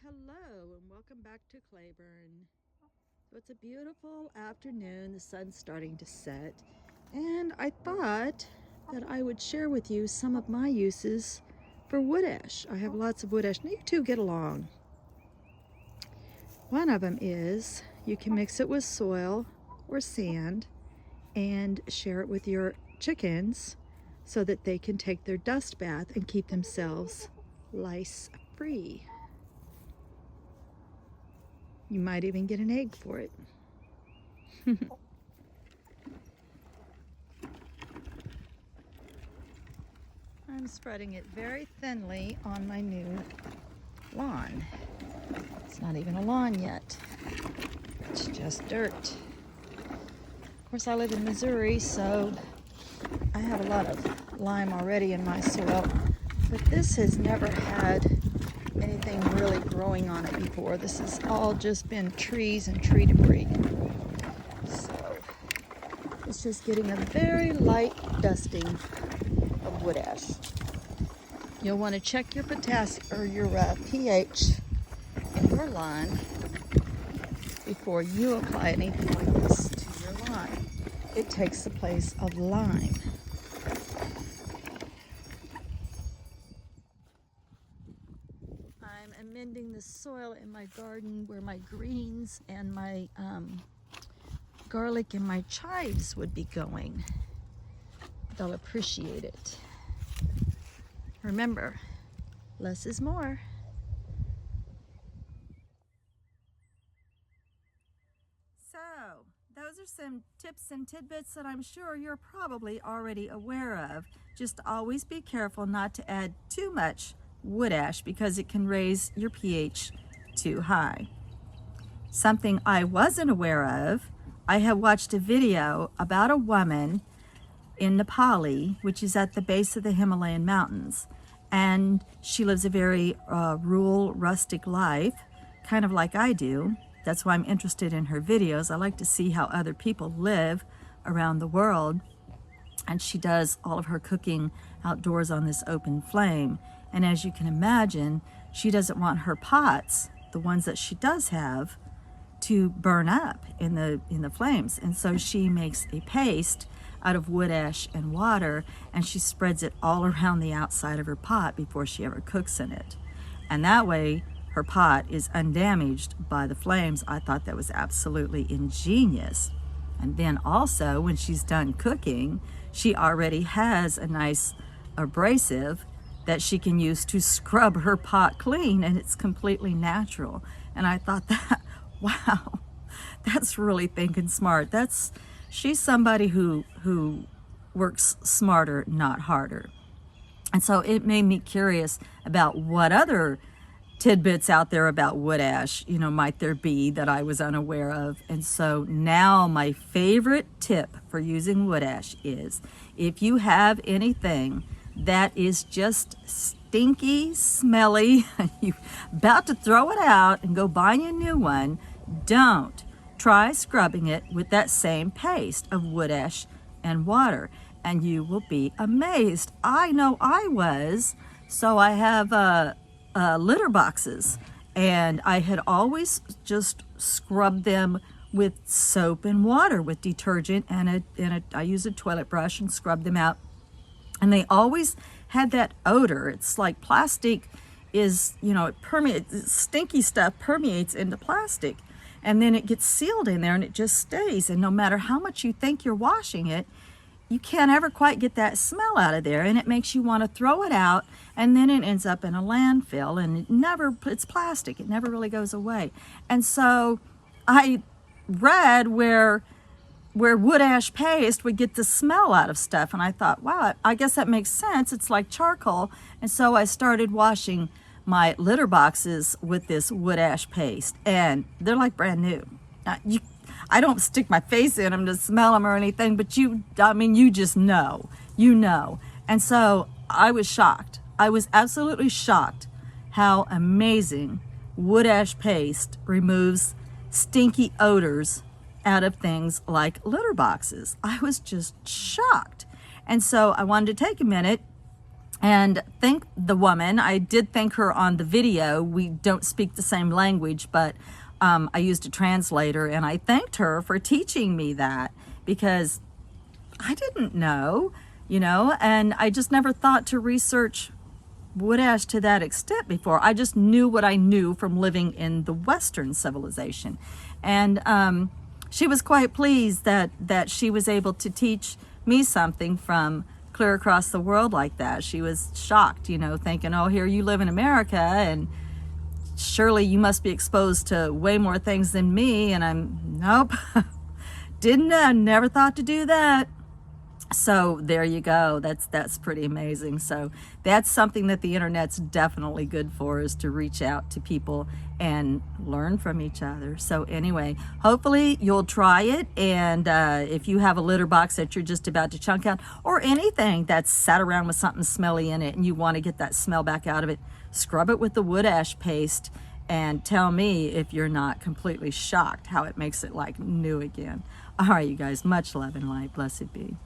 Hello and welcome back to Claiborne. So it's a beautiful afternoon, the sun's starting to set, and I thought that I would share with you some of my uses for wood ash. I have lots of wood ash, and you two get along. One of them is you can mix it with soil or sand and share it with your chickens so that they can take their dust bath and keep themselves lice free. You might even get an egg for it. I'm spreading it very thinly on my new lawn. It's not even a lawn yet. It's just dirt. Of course, I live in Missouri, so I have a lot of lime already in my soil, but this has never had anything really growing on it before. This has all just been trees and tree debris. So it's just getting a very light dusting of wood ash. You'll want to check your potassium or your pH in your lawn before you apply anything like this to your lawn. It takes the place of lime. I'm amending the soil in my garden where my greens and my garlic and my chives would be going. They'll appreciate it. Remember, less is more. So, those are some tips and tidbits that I'm sure you're probably already aware of. Just always be careful not to add too much wood ash because it can raise your pH too high. Something I wasn't aware of, I have watched a video about a woman in Nepali, which is at the base of the Himalayan mountains, and she lives a very rural, rustic life, kind of like I do. That's why I'm interested in her videos. I like to see how other people live around the world, and she does all of her cooking outdoors on this open flame. And as you can imagine, she doesn't want her pots, the ones that she does have, to burn up in the flames, and so she makes a paste out of wood ash and water, and she spreads it all around the outside of her pot before she ever cooks in it, and that way her pot is undamaged by the flames. I thought that was absolutely ingenious. And then also when she's done cooking, she already has a nice abrasive that she can use to scrub her pot clean, and it's completely natural. And I thought that, wow, that's really thinking smart. She's somebody who works smarter, not harder. And so it made me curious about what other tidbits out there about wood ash, might there be that I was unaware of. And so now my favorite tip for using wood ash is if you have anything that is just stinky, smelly, you're about to throw it out and go buy a new one, don't. Try scrubbing it with that same paste of wood ash and water, and you will be amazed. I know I was. So I have litter boxes, and I had always just scrubbed them with soap and water with detergent, and I use a toilet brush and scrub them out, and they always had that odor. It's like plastic is, it permeates, stinky stuff permeates into plastic, and then it gets sealed in there and it just stays, and no matter how much you think you're washing it, you can't ever quite get that smell out of there, and it makes you want to throw it out, and then it ends up in a landfill, and it's plastic, it never really goes away. And so I read where wood ash paste would get the smell out of stuff, and I thought, wow, I guess that makes sense. It's like charcoal. And so I started washing my litter boxes with this wood ash paste, and they're like brand new. I don't stick my face in them to smell them or anything, but you just know, And so I was shocked. I was absolutely shocked how amazing wood ash paste removes stinky odors out of things like litter boxes. I was just shocked. And so I wanted to take a minute and thank the woman. I did thank her on the video. We don't speak the same language, but I used a translator, and I thanked her for teaching me that, because I didn't know, and I just never thought to research wood ash to that extent before. I just knew what I knew from living in the Western civilization. And she was quite pleased that she was able to teach me something from clear across the world like that. She was shocked, thinking, oh, here you live in America, and surely you must be exposed to way more things than me. And nope, never thought to do that. So there you go. That's pretty amazing. So that's something that the internet's definitely good for, is to reach out to people and learn from each other. So anyway, hopefully you'll try it. And if you have a litter box that you're just about to chunk out, or anything that's sat around with something smelly in it and you want to get that smell back out of it, scrub it with the wood ash paste and tell me if you're not completely shocked how it makes it like new again. All right, you guys, much love and light. Blessed be.